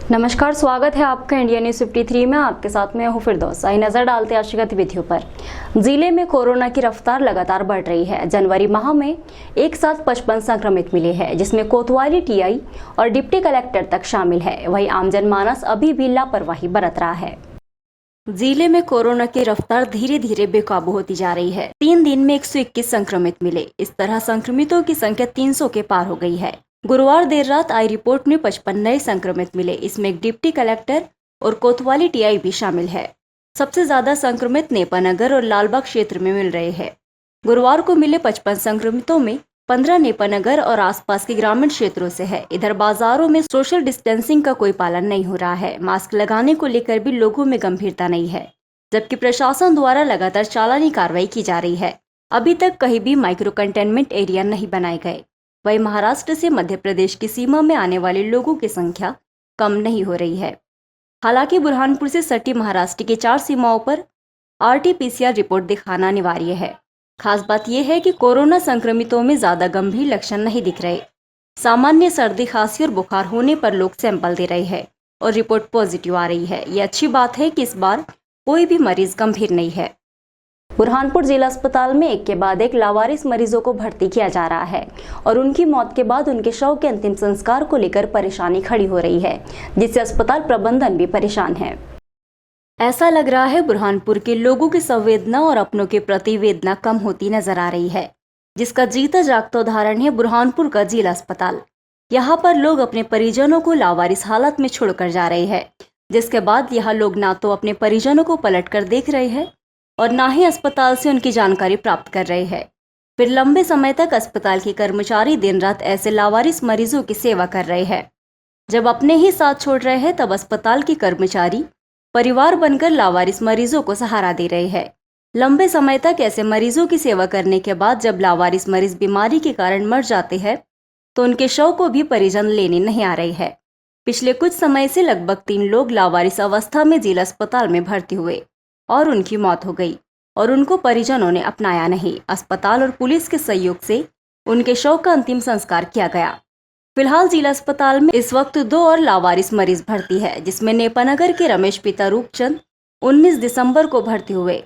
नमस्कार, स्वागत है आपका इंडिया न्यूज 53 में। आपके साथ में हूँ फिरदौस। आइए नजर डालते हैं आज की गतिविधियों पर। जिले में कोरोना की रफ्तार लगातार बढ़ रही है। जनवरी माह में एक साथ 55 संक्रमित मिले हैं, जिसमें कोतवाली टीआई और डिप्टी कलेक्टर तक शामिल है। वहीं आम जनमानस अभी भी लापरवाही बरत रहा है। जिले में कोरोना की रफ्तार धीरे धीरे बेकाबू होती जा रही है। 3 दिन में 121 संक्रमित मिले। इस तरह संक्रमितों की संख्या 300 के पार हो गई है। गुरुवार देर रात आई रिपोर्ट में 55 नए संक्रमित मिले। इसमें एक डिप्टी कलेक्टर और कोतवाली टीआई भी शामिल है। सबसे ज्यादा संक्रमित नेपानगर और लालबाग क्षेत्र में मिल रहे हैं। गुरुवार को मिले 55 संक्रमितों में 15 नेपानगर और आसपास के ग्रामीण क्षेत्रों से है। इधर बाजारों में सोशल डिस्टेंसिंग का कोई पालन नहीं हो रहा है। मास्क लगाने को लेकर भी लोगों में गंभीरता नहीं है, जबकि प्रशासन द्वारा लगातार चालानी कार्रवाई की जा रही है। अभी तक कहीं भी माइक्रो कंटेनमेंट एरिया नहीं बनाए गए। वहीं महाराष्ट्र से मध्य प्रदेश की सीमा में आने वाले लोगों की संख्या कम नहीं हो रही है। हालांकि बुरहानपुर से सटी महाराष्ट्र की 4 सीमाओं पर RT-PCR रिपोर्ट दिखाना अनिवार्य है। खास बात यह है कि कोरोना संक्रमितों में ज्यादा गंभीर लक्षण नहीं दिख रहे। सामान्य सर्दी, खांसी और बुखार होने पर लोग सैंपल दे रहे हैं और रिपोर्ट पॉजिटिव आ रही है। यह अच्छी बात है कि इस बार कोई भी मरीज गंभीर नहीं है। बुरहानपुर जिला अस्पताल में एक के बाद एक लावारिस मरीजों को भर्ती किया जा रहा है और उनकी मौत के बाद उनके शव के अंतिम संस्कार को लेकर परेशानी खड़ी हो रही है, जिससे अस्पताल प्रबंधन भी परेशान है। ऐसा लग रहा है बुरहानपुर के लोगों की संवेदना और अपनों के प्रति वेदना कम होती नजर आ रही है, जिसका जीता जागता उदाहरण है बुरहानपुर का जिला अस्पताल। यहाँ पर लोग अपने परिजनों को लावारिस हालत में छोड़कर जा रहे हैं, जिसके बाद यहाँ लोग ना तो अपने परिजनों को पलट कर देख रहे हैं और ना ही अस्पताल से उनकी जानकारी प्राप्त कर रहे हैं। फिर लंबे समय तक अस्पताल के कर्मचारी दिन रात ऐसे लावारिस मरीजों की सेवा कर रहे हैं। जब अपने ही साथ छोड़ रहे हैं, तब अस्पताल के कर्मचारी परिवार बनकर लावारिस मरीजों को सहारा दे रहे हैं। लंबे समय तक ऐसे मरीजों की सेवा करने के बाद जब लावारिस मरीज बीमारी के कारण मर जाते हैं, तो उनके शव को भी परिजन लेने नहीं आ रहे हैं। पिछले कुछ समय से लगभग 3 लोग लावारिस अवस्था में जिला अस्पताल में भर्ती हुए और उनकी मौत हो गई और उनको परिजनों ने अपनाया नहीं। अस्पताल और पुलिस के सहयोग से उनके शव का अंतिम संस्कार किया गया। फिलहाल जिला अस्पताल में इस वक्त 2 और लावारिस मरीज भर्ती है, जिसमें नेपानगर के रमेश पिता रूपचंद 19 दिसंबर को भर्ती हुए।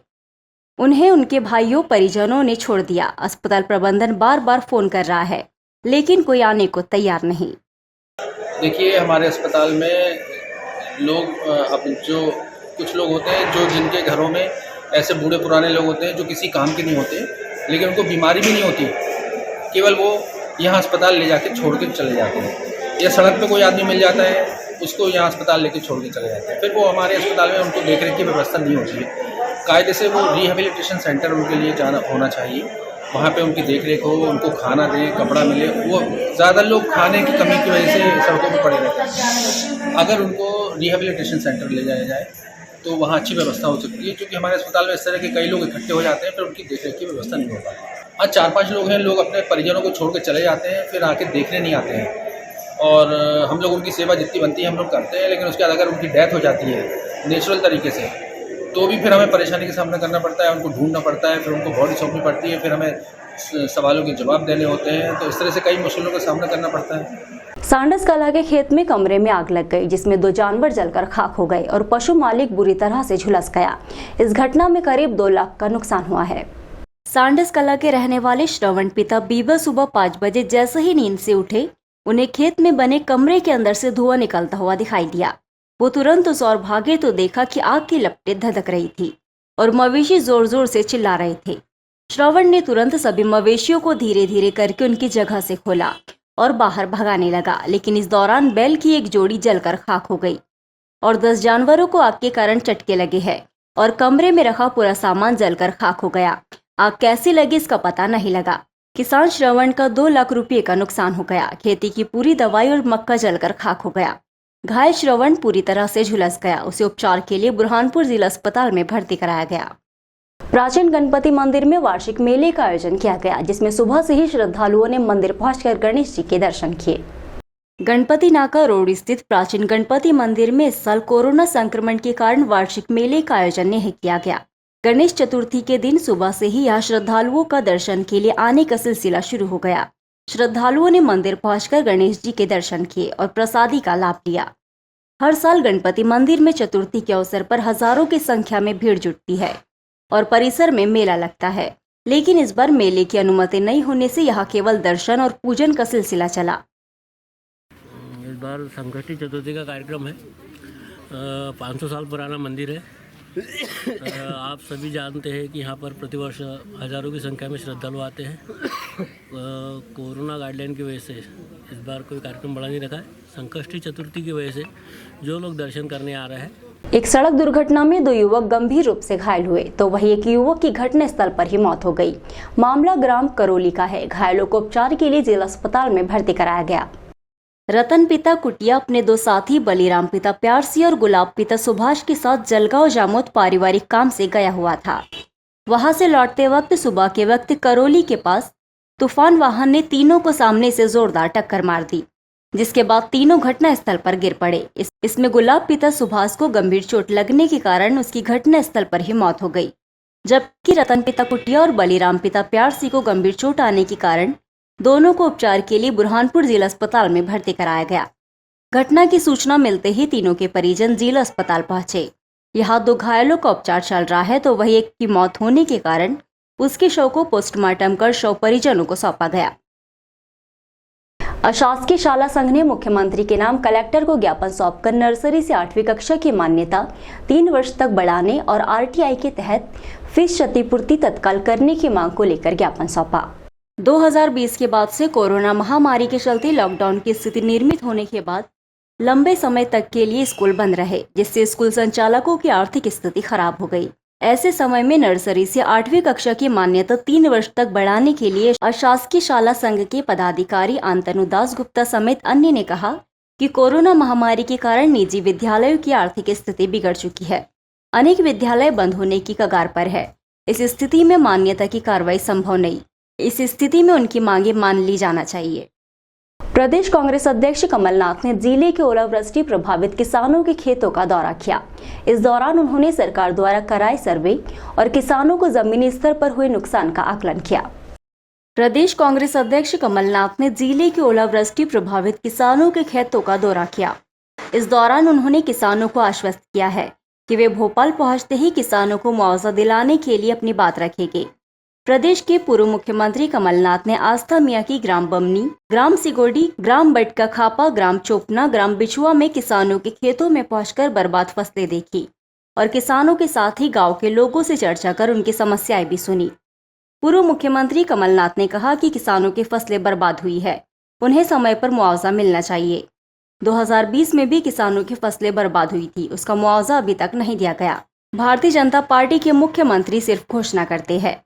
उन्हें उनके भाइयों परिजनों ने छोड़ दिया। अस्पताल प्रबंधन बार बार फोन कर रहा है, लेकिन कोई आने को तैयार नहीं। देखिए, हमारे अस्पताल में लोग अब जो कुछ लोग होते हैं जो जिनके घरों में ऐसे बूढ़े पुराने लोग होते हैं जो किसी काम के नहीं होते, लेकिन उनको बीमारी भी नहीं होती, केवल वो यहाँ अस्पताल ले जाके छोड़ के चले जाते हैं। या सड़क पे कोई आदमी मिल जाता है, उसको यहाँ अस्पताल लेके छोड़ के चले जाते हैं। फिर वो हमारे अस्पताल में उनको देख रेख की व्यवस्था नहीं होती है। कायदे से वो रिहेबिलिटेशन सेंटर उनके लिए जाना होना चाहिए, वहाँ पे उनकी देख रेख हो, उनको खाना दें, कपड़ा मिले। वो ज़्यादा लोग खाने की कमी की वजह से सड़कों पर पड़े रहते हैं। अगर उनको रिहेबिलिटेशन सेंटर ले जाया जाए तो वहाँ अच्छी व्यवस्था हो सकती है, क्योंकि हमारे अस्पताल में इस तरह के कई लोग इकट्ठे हो जाते हैं, फिर उनकी देखरेख की व्यवस्था नहीं हो पाती। आज 4-5 लोग हैं, लोग अपने परिजनों को छोड़ के चले जाते हैं, फिर आके देखने नहीं आते हैं। और हम लोग उनकी सेवा जितनी बनती है हम लोग करते हैं, लेकिन उसके बाद अगर उनकी डेथ हो जाती है नेचुरल तरीके से, तो भी फिर हमें परेशानी का सामना करना पड़ता है, उनको ढूंढना पड़ता है, फिर उनको बॉडी सौंपनी पड़ती है, फिर हमें सवालों के जवाब देने होते हैं। तो इस तरह से कई मुश्किलों का सामना करना पड़ता है। सांडस कला के खेत में कमरे में आग लग गई, जिसमें 2 जानवर जलकर खाक हो गए और पशु मालिक बुरी तरह से झुलस गया। इस घटना में करीब 2 लाख का नुकसान हुआ है। सांडस कला के रहने वाले श्रवण पिता बीबा सुबह 5 बजे जैसे ही नींद से उठे, उन्हें खेत में बने कमरे के अंदर से धुआं निकलता हुआ दिखाई दिया। वो तुरंत उस ओर भागे तो देखा कि आग की लपटें धधक रही थी और मवेशी जोर जोर से चिल्ला रहे थे। श्रवण ने तुरंत सभी मवेशियों को धीरे धीरे करके उनकी जगह से खोला और बाहर भगाने लगा, लेकिन इस दौरान बैल की एक जोड़ी जलकर खाक हो गई और 10 जानवरों को आग के कारण चटके लगे हैं और कमरे में रखा पूरा सामान जलकर खाक हो गया। आग कैसे लगी इसका पता नहीं लगा। किसान श्रवण का 2 लाख रुपये का नुकसान हो गया। खेती की पूरी दवाई और मक्का जलकर खाक हो गया। घायल श्रवण पूरी तरह से झुलस गया। उसे उपचार के लिए बुरहानपुर जिला अस्पताल में भर्ती कराया गया। प्राचीन गणपति मंदिर में वार्षिक मेले का आयोजन किया गया, जिसमें सुबह से ही श्रद्धालुओं ने मंदिर पहुंचकर गणेश जी के दर्शन किए। गणपति नाका रोड स्थित प्राचीन गणपति मंदिर में इस साल कोरोना संक्रमण के कारण वार्षिक मेले का आयोजन नहीं किया गया। गणेश चतुर्थी के दिन सुबह से ही यहाँ श्रद्धालुओं का दर्शन के लिए आने का सिलसिला शुरू हो गया। श्रद्धालुओं ने मंदिर पहुंचकर गणेश जी के दर्शन किए और प्रसादी का लाभ लिया। हर साल गणपति मंदिर में चतुर्थी के अवसर पर हजारों की संख्या में भीड़ जुटती है और परिसर में मेला लगता है, लेकिन इस बार मेले की अनुमति नहीं होने से यहाँ केवल दर्शन और पूजन का सिलसिला चला। इस बार संकष्टी चतुर्थी का कार्यक्रम है। 500 साल पुराना मंदिर है। आप सभी जानते हैं कि यहाँ पर प्रतिवर्ष हज़ारों की संख्या में श्रद्धालु आते हैं। कोरोना गाइडलाइन की वजह से इस बार कोई कार्यक्रम बड़ा नहीं रखा है। संकष्टी चतुर्थी की वजह से जो लोग दर्शन करने आ रहे हैं। एक सड़क दुर्घटना में 2 युवक गंभीर रूप से घायल हुए तो वहीं एक युवक की घटनास्थल पर ही मौत हो गई। मामला ग्राम करोली का है। घायलों को उपचार के लिए जिला अस्पताल में भर्ती कराया गया। रतन पिता कुटिया अपने 2 साथी बलिराम पिता प्यार सिंह और गुलाब पिता सुभाष के साथ जलगांव जामोद पारिवारिक काम से गया हुआ था। वहां से लौटते वक्त सुबह के वक्त करोली के पास तूफान वाहन ने तीनों को सामने से जोरदार टक्कर मार दी, जिसके बाद तीनों घटनास्थल पर गिर पड़े। इसमें गुलाब पिता सुभाष को गंभीर चोट लगने के कारण उसकी घटनास्थल पर ही मौत हो गई, जबकि रतन पिता कुटिया और बलिराम पिता प्यार सिंह को गंभीर चोट आने के कारण दोनों को उपचार के लिए बुरहानपुर जिला अस्पताल में भर्ती कराया गया। घटना की सूचना मिलते ही तीनों के परिजन जिला अस्पताल पहुंचे। यहाँ 2 घायलों का उपचार चल रहा है तो वही एक की मौत होने के कारण उसके शव को पोस्टमार्टम कर शव परिजनों को सौंपा गया। अशासकीय शाला संघ ने मुख्यमंत्री के नाम कलेक्टर को ज्ञापन सौंपकर नर्सरी से 8वीं कक्षा की मान्यता 3 वर्ष तक बढ़ाने और आरटीआई के तहत फीस क्षतिपूर्ति तत्काल करने की मांग को लेकर ज्ञापन सौंपा। 2020 के बाद से कोरोना महामारी के चलते लॉकडाउन की स्थिति निर्मित होने के बाद लंबे समय तक के लिए स्कूल बंद रहे, जिससे स्कूल संचालकों की आर्थिक स्थिति खराब हो गई। ऐसे समय में नर्सरी से 8वीं कक्षा की मान्यता 3 वर्ष तक बढ़ाने के लिए अशासकीय शाला संघ के पदाधिकारी आंतनु दास गुप्ता समेत अन्य ने कहा कि कोरोना महामारी के कारण निजी विद्यालयों की आर्थिक स्थिति बिगड़ चुकी है। अनेक विद्यालय बंद होने की कगार पर है। इस स्थिति में मान्यता की कार्रवाई संभव नहीं। इस स्थिति में उनकी मांगे मान ली जाना चाहिए। प्रदेश कांग्रेस अध्यक्ष कमलनाथ ने जिले के ओलावृष्टि प्रभावित किसानों के खेतों का दौरा किया। इस दौरान उन्होंने सरकार द्वारा कराए सर्वे और किसानों को जमीनी स्तर पर हुए नुकसान का आकलन किया। प्रदेश कांग्रेस अध्यक्ष कमलनाथ ने जिले के ओलावृष्टि प्रभावित किसानों के खेतों का दौरा किया। इस दौरान उन्होंने किसानों को आश्वस्त किया है कि वे भोपाल पहुंचते ही किसानों को मुआवजा दिलाने के लिए अपनी बात रखेंगे। प्रदेश के पूर्व मुख्यमंत्री कमलनाथ ने आस्था मियां की ग्राम बमनी, ग्राम सिगोडी, ग्राम बटका खापा, ग्राम चोपना, ग्राम बिछुआ में किसानों के खेतों में पहुंचकर बर्बाद फसलें देखी और किसानों के साथ ही गांव के लोगों से चर्चा कर उनकी समस्याएं भी सुनी। पूर्व मुख्यमंत्री कमलनाथ ने कहा कि किसानों की फसलें बर्बाद हुई है, उन्हें समय पर मुआवजा मिलना चाहिए। 2020 में भी किसानों की फसलें बर्बाद हुई थी, उसका मुआवजा अभी तक नहीं दिया गया। भारतीय जनता पार्टी के मुख्यमंत्री सिर्फ घोषणा करते हैं।